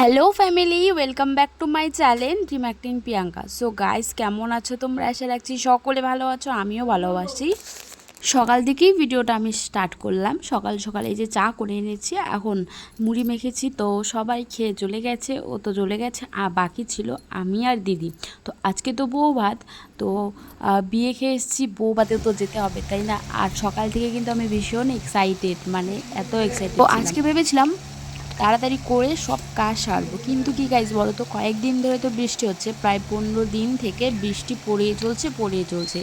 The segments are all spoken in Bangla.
Hello family, welcome back to my channel dream acting Priyanka. So guys, কেমন আছো তোমরা? আশা রাখছি সকলে ভালো আছো, আমিও ভালোবাসি। সকাল থেকেই ভিডিওটা আমি স্টার্ট করলাম। সকাল সকাল এই যে চা করে এনেছি, এখন মুড়ি মেখেছি, তো সবাই খেয়ে চলে গেছে, ও তো চলে গেছে, আর বাকি ছিল আমি আর দিদি। তো আজকে তো বউ ভাত, তো বিয়ে খেয়ে এসেছি, বউ ভাতে তো যেতে হবে, তাই না? আর সকাল থেকে কিন্তু আমি ভীষণ এক্সাইটেড, মানে এত এক্সাইটেড তো আজকে ভেবেছিলাম তাড়াতাড়ি করে সব কাজ সারবো, কিন্তু কি গাইজ বলো তো, কয়েকদিন ধরে তো বৃষ্টি হচ্ছে, প্রায় 15 দিন থেকে বৃষ্টি পড়েই চলছে।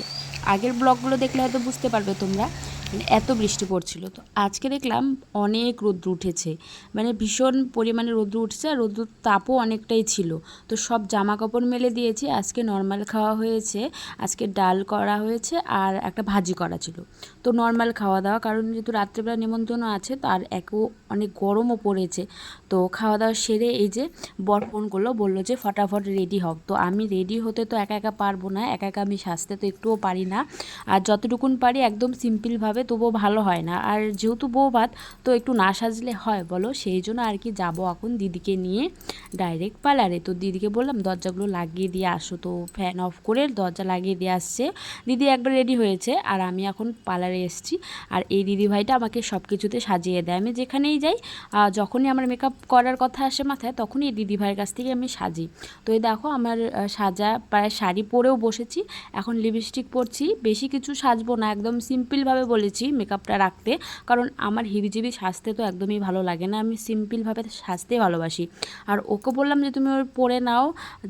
আগের ব্লগগুলো দেখলে হয়তো বুঝতে পারবে তোমরা, মানে এত বৃষ্টি পড়ছিল। তো আজকে দেখলাম অনেক রৌদ্র উঠেছে, মানে ভীষণ পরিমাণে রৌদ্র উঠেছে, আর রৌদ্র তাপও অনেকটাই ছিল। তো সব জামা কাপড় মেলে দিয়েছি। আজকে নর্মাল খাওয়া হয়েছে, আজকে ডাল করা হয়েছে আর একটা ভাজি করা ছিল। তো নর্মাল খাওয়া দাওয়া, কারণ যেহেতু রাত্রেবেলা নিমন্ত্রণ আছে, তার একও অনেক গরমও পড়েছে। তো খাওয়া দাওয়া সেরে এই যে বর ফোন করলো, বললো যে ফটাফট রেডি হও। তো আমি রেডি হতে তো একা একা পারবো না, একা একা আমি সাজতে তো একটুও পারি না, আর যতটুকুন পারি একদম সিম্পলভাবে, তবুও ভালো হয় না। আর যেহেতু বউ ভাত, তো একটু না সাজলে হয় বলো? সেই জন্য আর কি যাবো এখন দিদিকে নিয়ে ডাইরেক্ট পার্লারে। তো দিদিকে বললাম দরজাগুলো লাগিয়ে দিয়ে আসো, তো ফ্যান অফ করে দরজা লাগিয়ে দিয়ে আসছে। দিদি একবার রেডি হয়েছে, আর আমি এখন পার্লারে এসেছি। আর এই দিদিভাইটা আমাকে সব কিছুতে সাজিয়ে দেয়, আমি যেখানেই যাই, যখনই আমার মেকআপ করার কথা আসে মাথায়, তখনই এই দিদিভাইয়ের কাছ থেকে আমি সাজি। তো এই দেখো আমার সাজা প্রায়, শাড়ি পরেও বসেছি, এখন লিপস্টিক পরছি। বেশি কিছু সাজবো না, একদম সিম্পলভাবে বলেছি মেকআপটা রাখতে, কারণ আমার হিবিজিবি সাজতে তো একদমই ভালো লাগে না, আমি সিম্পলভাবে সাজতেই ভালোবাসি। আর ওকে বললাম যে তুমি ওর পরে নাও,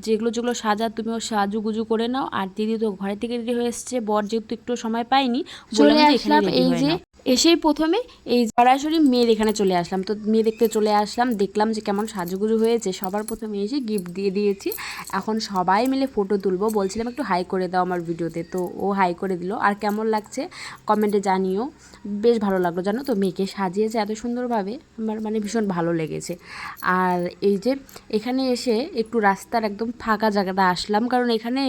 যেগুলো যেগুলো সাজা তুমি ওর সাজুগুজু করে নাও। আর দিদি তো ঘরে থেকে রেডি হয়ে এসছে, বর যেহেতু একটু সময় পাইনি, বললাম যে এখানে রেডি হয়ে নাও। এসেই প্রথমে এই সরাসরি মেয়ের এখানে চলে আসলাম। তো মেয়ে দেখতে চলে আসলাম, দেখলাম যে কেমন সাজুগুজু হয়েছে। সবার প্রথমে এসে গিফট দিয়ে দিয়েছি, এখন সবাই মিলে ফটো তুলবো। বলছিলাম একটু হাই করে দাও আমার ভিডিওতে, তো ও হাই করে দিল। আর কেমন লাগছে কমেন্টে জানিও, বেশ ভালো লাগলো জানো তো, মেয়েকে সাজিয়েছে এত সুন্দরভাবে, আমার মানে ভীষণ ভালো লেগেছে। আর এই যে এখানে এসে একটু রাস্তার একদম ফাঁকা জায়গাটা আসলাম, কারণ এখানে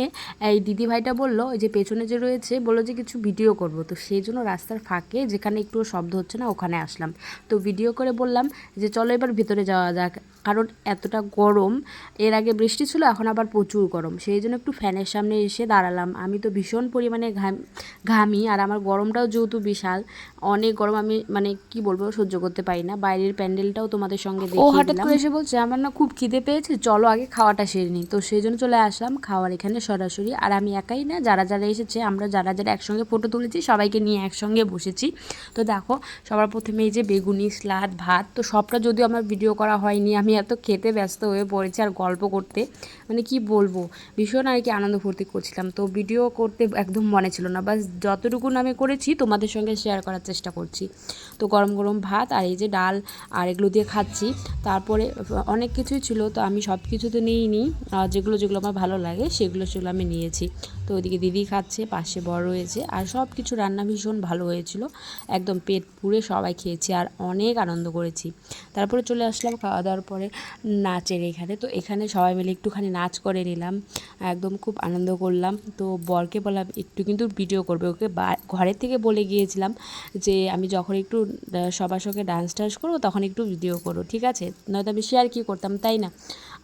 এই দিদিভাইটা বললো, ওই যে পেছনে যে রয়েছে, বললো যে কিছু ভিডিও করব। তো সেই জন্য রাস্তার ফাঁকে, যেখানে একটু শব্দ হচ্ছে না, ওখানে আসলাম। তো ভিডিও করে বললাম যে চলো এবার ভিতরে যাওয়া যাক, কারণ এতটা গরম, এর আগে বৃষ্টি ছিল, এখন আবার প্রচুর গরম, সেই জন্য একটু ফ্যানের সামনে এসে দাঁড়ালাম। আমি তো ভীষণ পরিমাণে ঘামি, আর আমার গরমটাও যেহেতু বিশাল, অনেক গরম, আমি মানে কি বলবো, সহ্য করতে পারি না। বাইরের প্যান্ডেলটাও তোমাদের সঙ্গে দেখিয়ে দিলাম। ও হঠাৎ করে এসে বলছে আমার না খুব খিদে পেয়েছে, চলো আগে খাওয়াটা সেরে নিই। তো সেই জন্য চলে আসলাম খাওয়ার এখানে সরাসরি। আর আমি একাই না, যারা যারা এসেছে, আমরা যারা যারা একসঙ্গে ফটো তুলেছি, সবাইকে নিয়ে একসঙ্গে বসেছি। তো দেখো সবার প্রথমে এই যে বেগুনি, স্যালাড, ভাত, তো সবটা যদিও আমার ভিডিও করা হয়নি, আমি এত খেতে ব্যস্ত হয়ে পড়েছি আর গল্প করতে, মানে কি বলবো, ভীষণ আর কি আনন্দ ফুর্তি করছিলাম। তো ভিডিও করতে একদম মনে ছিল না, বাস যতটুকু আমি করেছি তোমাদের সঙ্গে শেয়ার করার চেষ্টা করছি। তো গরম গরম ভাত আর এই যে ডাল, আর এগুলো দিয়ে খাচ্ছি। তারপরে অনেক কিছুই ছিল, তো আমি সব কিছু তো নিইনি, যেগুলো যেগুলো আমার ভালো লাগে সেগুলো সেগুলো আমি নিয়েছি। তো ওইদিকে দিদি খাচ্ছে, পাশে বড় রয়েছে, আর সব কিছু রান্না ভীষণ ভালো হয়েছিল, একদম পেট পুড়ে সবাই খেয়েছি আর অনেক আনন্দ করেছি। তারপরে চলে আসলাম খাওয়া দাওয়ার পরে নাচের এখানে। তো এখানে সবাই মিলে একটুখানি নাচ করে নিলাম, একদম খুব আনন্দ করলাম। তো বরকে বললাম একটু কিন্তু ভিডিও করবে, ওকে ঘরের থেকে বলে গিয়েছিলাম যে আমি যখন একটু সবার সঙ্গে ডান্স টান্স করবো, তখন একটু ভিডিও করো, ঠিক আছে? নয়তো আমি শেয়ার কী করতাম, তাই না?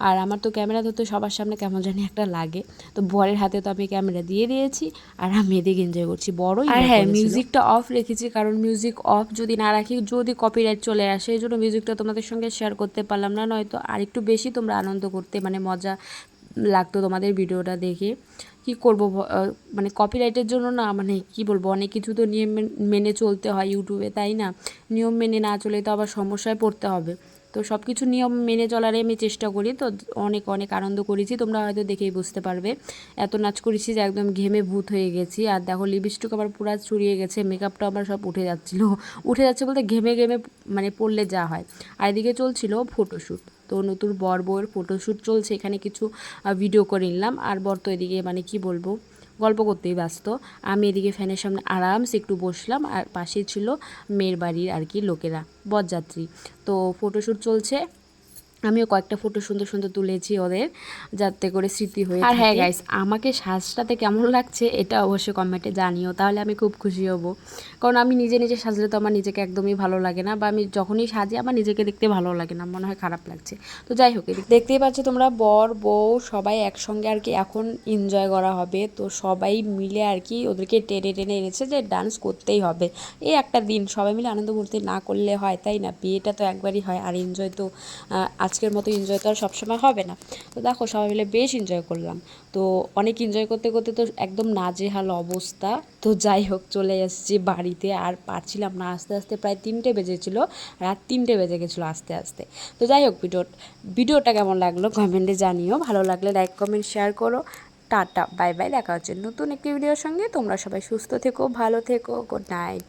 আর আমার তো ক্যামেরা ধরতে সবার সামনে কেমন জানি একটা লাগে, তো বরের হাতে তো আমি ক্যামেরা দিয়ে দিয়েছি, আর আমি এদিকে এনজয় করছি, বড়ই। আর হ্যাঁ, মিউজিকটা অফ রেখেছি, কারণ মিউজিক অফ যদি না রাখি, যদি কপিরাইট চলে আসে, এই জন্য মিউজিকটা তোমাদের সঙ্গে শেয়ার করতে পারলাম না, নয়তো আর একটু বেশি তোমরা আনন্দ করতে, মানে মজা লাগতো তোমাদের ভিডিওটা দেখে। কি করব, মানে কপিরাইটের জন্য না, মানে কি বলবো, অনেক কিছু তো নিয়ম মেনে চলতে হয় ইউটিউবে, তাই না? নিয়ম মেনে না চলে তো আবার সমস্যায় পড়তে হবে। তো সব কিছু নিয়ম মেনে চলারই আমি চেষ্টা করি। তো অনেক অনেক আনন্দ করেছি, তোমরা হয়তো দেখেই বুঝতে পারবে। এত নাচ করেছি যে একদম ঘেমে ভূত হয়ে গেছি। আর দেখো লিপস্টিক আবার পুরো ছড়িয়ে গেছে, মেকআপটা আবার সব উঠে যাচ্ছে বলতে ঘেমে ঘেমে মানে পড়লে যা হয়। আর এদিকে চলছিল ফটোশ্যুট, তো নতুন বর বউয়ের ফটোশ্যুট চলছে, এখানে কিছু ভিডিও করে নিলাম। আর বর তো এদিকে মানে কি বলবো, গল্প করতেই ব্যস্ত। আমি এদিকে ফ্যানের সামনে আরামসে একটু বসলাম, আর পাশেই ছিল মেয়ের বাড়ির আর কি লোকেরা, বরযাত্রী। তো ফটোশ্যুট চলছে, আমিও কয়েকটা ফটো সুন্দর সুন্দর তুলেছি ওদের, যাতে করে স্মৃতি হয়ে। আর হ্যাঁ গাইস, আমাকে সাজটাতে কেমন লাগছে এটা অবশ্যই কমেন্টে জানিও, তাহলে আমি খুব খুশি হব। কারণ আমি নিজে নিজে সাজলে তো আমার নিজেকে একদমই ভালো লাগে না, বা আমি যখনই সাজি আমার নিজেকে দেখতে ভালো লাগে না, মনে হয় খারাপ লাগছে। তো যাই হোক, দেখতেই পাচ্ছ তোমরা বর বউ সবাই একসঙ্গে আর কি এখন এনজয় করা হবে। তো সবাই মিলে আর কি ওদেরকে টেনে টেনে এনেছে যে ডান্স করতেই হবে। এই একটা দিন সবাই মিলে আনন্দ করতে না করলে হয়, তাই না? বিয়েটা তো একবারই হয়, আর এনজয় তো আজকের মতো এনজয় তো আর সবসময় হবে না। তো দেখো সবাই মিলে বেশ এনজয় করলাম। তো অনেক এনজয় করতে করতে তো একদম নাজেহাল অবস্থা। তো যাই হোক, চলে এসেছি বাড়িতে, আর পারছিলাম না, আস্তে আস্তে প্রায় 3টে বেজেছিলো, রাত 3টে বেজে গেছিলো আস্তে আস্তে। তো যাই হোক, ভিডিওটা কেমন লাগলো কমেন্টে জানিও, ভালো লাগলে লাইক কমেন্ট শেয়ার করো। টাটা বাই বাই, দেখা হচ্ছে নতুন একটি ভিডিওর সঙ্গে। তোমরা সবাই সুস্থ থেকো, ভালো থেকো, গুড নাইট।